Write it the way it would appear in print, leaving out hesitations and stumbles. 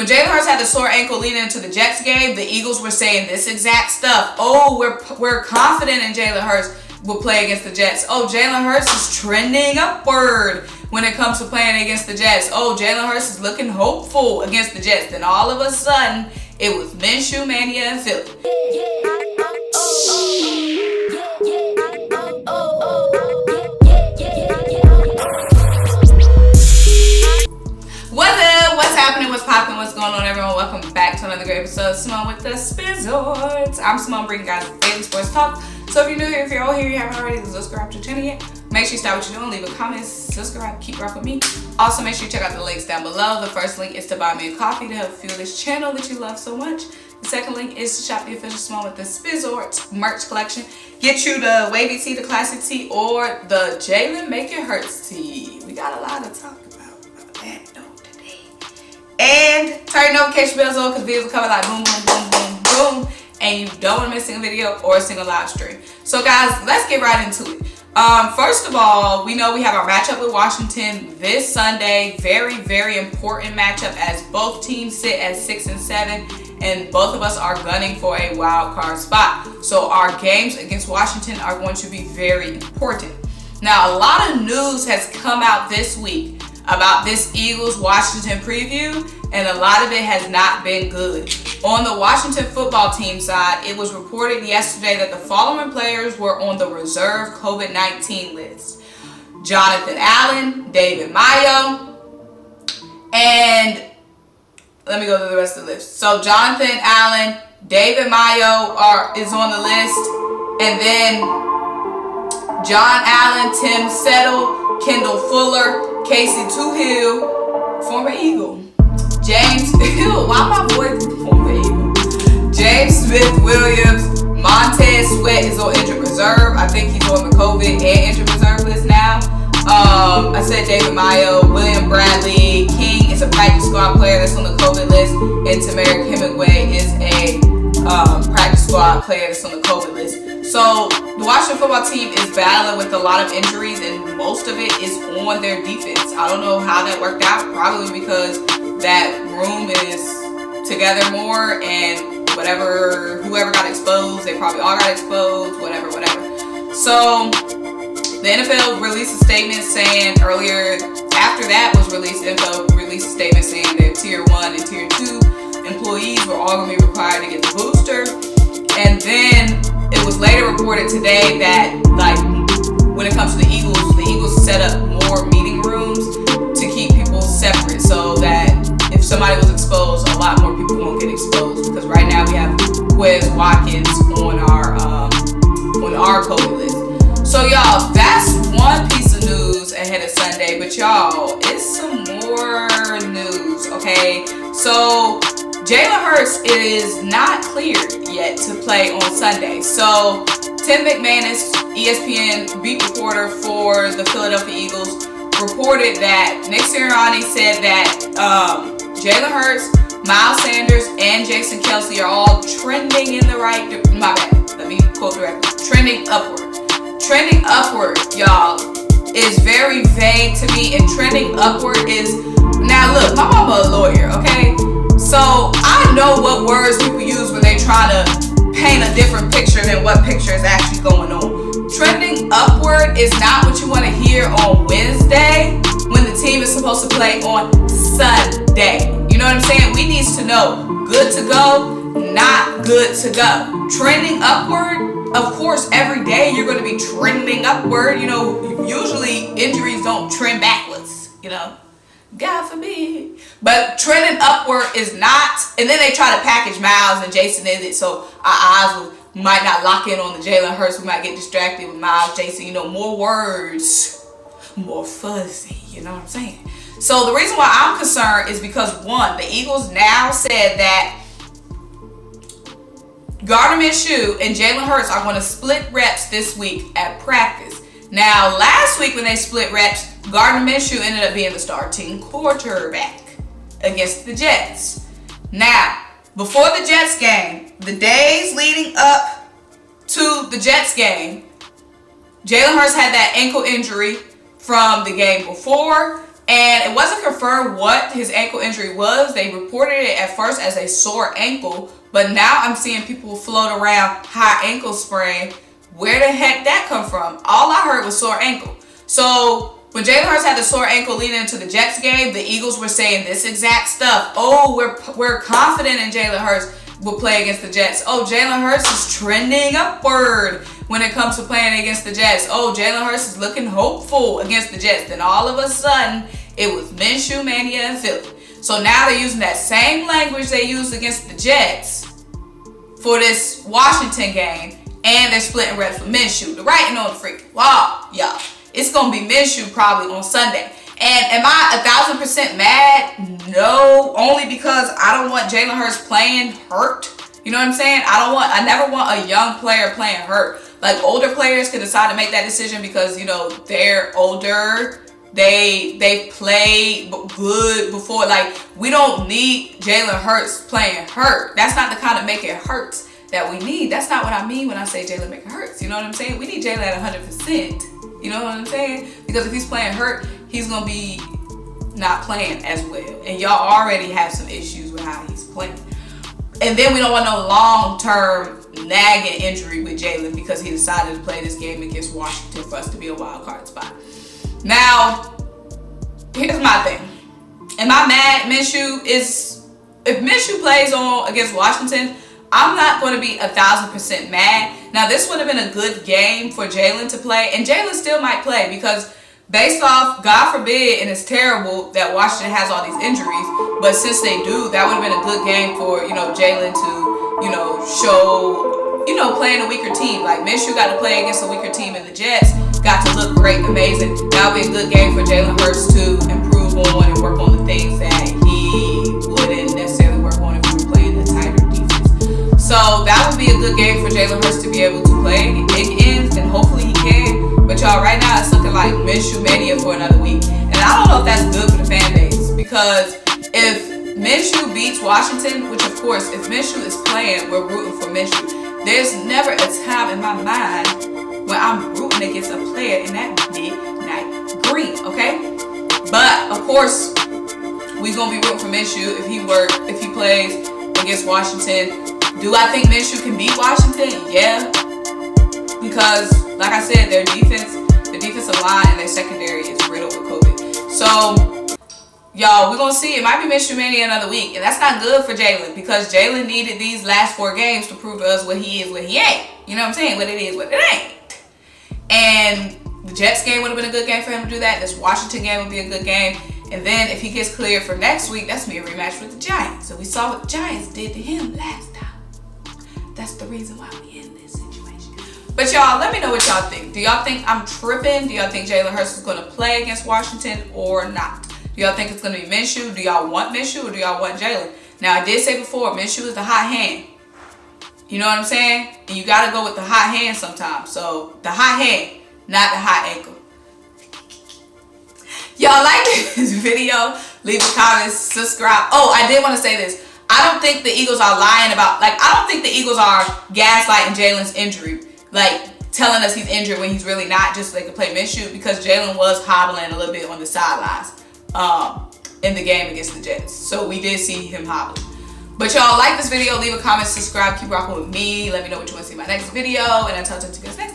When Jalen Hurts had the sore ankle leading into the Jets game, the Eagles were saying this exact stuff. Oh, we're confident in Jalen Hurts will play against the Jets. Oh, Jalen Hurts is trending upward when it comes to playing against the Jets. Oh, Jalen Hurts is looking hopeful against the Jets. Then all of a sudden, it was Minshew mania in Philly. What's up? What's happening? What's popping? What's going on, everyone? Welcome back to another great episode of Symone with the Sports. I'm Symone, bringing guys daily sports talk. So if you're new here, if you're all here, you haven't already subscribed to the channel yet, make sure you start what you're doing, leave a comment, subscribe, keep rocking with me. Also, make sure you check out the links down below. The first link is to buy me a coffee to help fuel this channel that you love so much. The second link is to shop the official Symone with the Sports merch collection. Get you the wavy tee, the classic tee, or the Jalen Make It Hurts tee. We got a lot to talk about that though today. And turn your notification bells on because videos will come like boom, boom, boom, boom, boom. And you don't want to miss a single video or a single live stream. So guys, let's get right into it. First of all, we know we have our matchup with Washington this Sunday. Very, very important matchup as both teams sit at 6 and 7, and both of us are gunning for a wild card spot. So our games against Washington are going to be very important. Now, a lot of news has come out this week about this Eagles-Washington preview, and a lot of it has not been good. On the Washington football team side, it was reported yesterday that the following players were on the reserve COVID-19 list: Jonathan Allen, David Mayo, and let me go through the rest of the list. So Jonathan Allen, David Mayo is on the list, and then John Allen, Tim Settle, Kendall Fuller, Casey Toohill, former Eagle, James, why my voice former Eagle? James Smith-Williams, Montez Sweat is on injured reserve. I think he's on the COVID and injured reserve list now. I said David Mayo, William Bradley King is a practice squad player that's on the COVID list, and Tamarick Hemingway is a practice squad player that's on the COVID list. So the Washington football team is battling with a lot of injuries, and most of it is on their defense. I don't know how that worked out, probably because that room is together more, and whoever got exposed, they probably all got exposed, whatever. So the NFL released a statement saying after that was released, the NFL released a statement saying that Tier 1 and Tier 2 employees were all going to be required to get the booster. And then it was later reported today that, like, when it comes to the Eagles set up more meeting rooms to keep people separate so that if somebody was exposed, a lot more people won't get exposed. Because right now we have Quez Watkins on our COVID list. So y'all, that's one piece of news ahead of Sunday, but y'all, it's some more news, okay? So Jalen Hurts is not cleared yet to play on Sunday. So Tim McManus, ESPN beat reporter for the Philadelphia Eagles, reported that Nick Sirianni said that Jalen Hurts, Miles Sanders, and Jason Kelce are all trending in the right, my bad, let me quote directly, trending upward. Trending upward, y'all, is very vague to me, and trending upward is, now look, my mama a lawyer, okay? So I know what words people use when they try to paint a different picture than what picture is actually going on. Trending upward is not what you want to hear on Wednesday when the team is supposed to play on Sunday. You know what I'm saying? We need to know good to go, not good to go. Trending upward, of course, every day you're going to be trending upward. You know, usually injuries don't trend backwards, you know. God forbid. But trending upward is not. And then they try to package Miles and Jason in it, so our eyes might not lock in on the Jalen Hurts. We might get distracted with Miles, Jason. You know, more words, more fuzzy. You know what I'm saying? So the reason why I'm concerned is because, one, the Eagles now said that Gardner Minshew and Jalen Hurts are going to split reps this week at practice. Now, last week when they split reps, Gardner Minshew ended up being the starting quarterback against the Jets. Now, before the Jets game, the days leading up to the Jets game, Jalen Hurts had that ankle injury from the game before, And it wasn't confirmed what his ankle injury was. They reported it at first as a sore ankle, but now I'm seeing people float around high ankle sprain. Where the heck that come from? All I heard was sore ankle. So when Jalen Hurts had the sore ankle leading into the Jets game, the Eagles were saying this exact stuff. Oh, we're confident in Jalen Hurts will play against the Jets. Oh, Jalen Hurts is trending upward when it comes to playing against the Jets. Oh, Jalen Hurts is looking hopeful against the Jets. Then all of a sudden, it was Minshew mania in Philly. So now they're using that same language they used against the Jets for this Washington game, and they're splitting reps with Minshew. The writing on the freaking wall, y'all. It's going to be Minshew probably on Sunday. And am I 1,000% mad? No, only because I don't want Jalen Hurts playing hurt. You know what I'm saying? I never want a young player playing hurt. Like, older players can decide to make that decision because, you know, they're older. They played good before. Like, we don't need Jalen Hurts playing hurt. That's not the kind of make it hurts that we need. That's not what I mean when I say Jalen make it hurts. You know what I'm saying? We need Jalen at 100%. You know what I'm saying? Because if he's playing hurt, he's going to be not playing as well. And y'all already have some issues with how he's playing. And then we don't want no long-term nagging injury with Jalen because he decided to play this game against Washington for us to be a wild card spot. Now, here's my thing. Am I mad if Minshew plays on against Washington, I'm not going to be 1,000% mad. Now, this would have been a good game for Jalen to play, and Jalen still might play because based off, God forbid, and it's terrible that Washington has all these injuries, but since they do, that would have been a good game for, you know, Jalen to, you know, show, you know, playing a weaker team. Like, Minshew got to play against a weaker team, and the Jets got to look great and amazing. That would be a good game for Jalen Hurts to improve on and work on the things that he wouldn't necessarily work on if he were playing the tighter defense. So that would be a good game for Jalen Hurts to be able to play. It ends, and hopefully he can. But y'all, right now it's looking like Minshew mania for another week. And I don't know if that's good for the fan base, because if Minshew beats Washington, which of course, if Minshew is playing, we're rooting for Minshew. There's never a time in my mind when I'm rooting against a player in that midnight green, okay? But of course, we're gonna be rooting for Minshew if he plays against Washington. Do I think Minshew can beat Washington? Yeah. Because, like I said, their defensive line and their secondary is riddled with COVID. So, y'all, we're going to see. It might be Minshew mania another week. And that's not good for Jalen, because Jalen needed these last 4 games to prove to us what he is, what he ain't. You know what I'm saying? What it is, what it ain't. And the Jets game would have been a good game for him to do that. This Washington game would be a good game. And then if he gets cleared for next week, that's going to be a rematch with the Giants. So we saw what the Giants did to him last time. That's the reason why we in this situation. But y'all, let me know what y'all think. Do y'all think I'm tripping? Do y'all think Jalen Hurts is going to play against Washington or not? Do y'all think it's going to be Minshew? Do y'all want Minshew or do y'all want Jalen? Now, I did say before, Minshew is the hot hand. You know what I'm saying? And you got to go with the hot hand sometimes. So, the hot hand, not the hot ankle. Y'all like this video? Leave a comment, subscribe. Oh, I did want to say this. I don't think the Eagles are lying about, like, I don't think the Eagles are gaslighting Jalen's injury. Like, telling us he's injured when he's really not, just so they can play Minshew, because Jalen was hobbling a little bit on the sidelines in the game against the Jets. So we did see him hobbling. But y'all, like this video, leave a comment, subscribe, keep rocking with me. Let me know what you want to see in my next video, and I'll talk to you guys next time.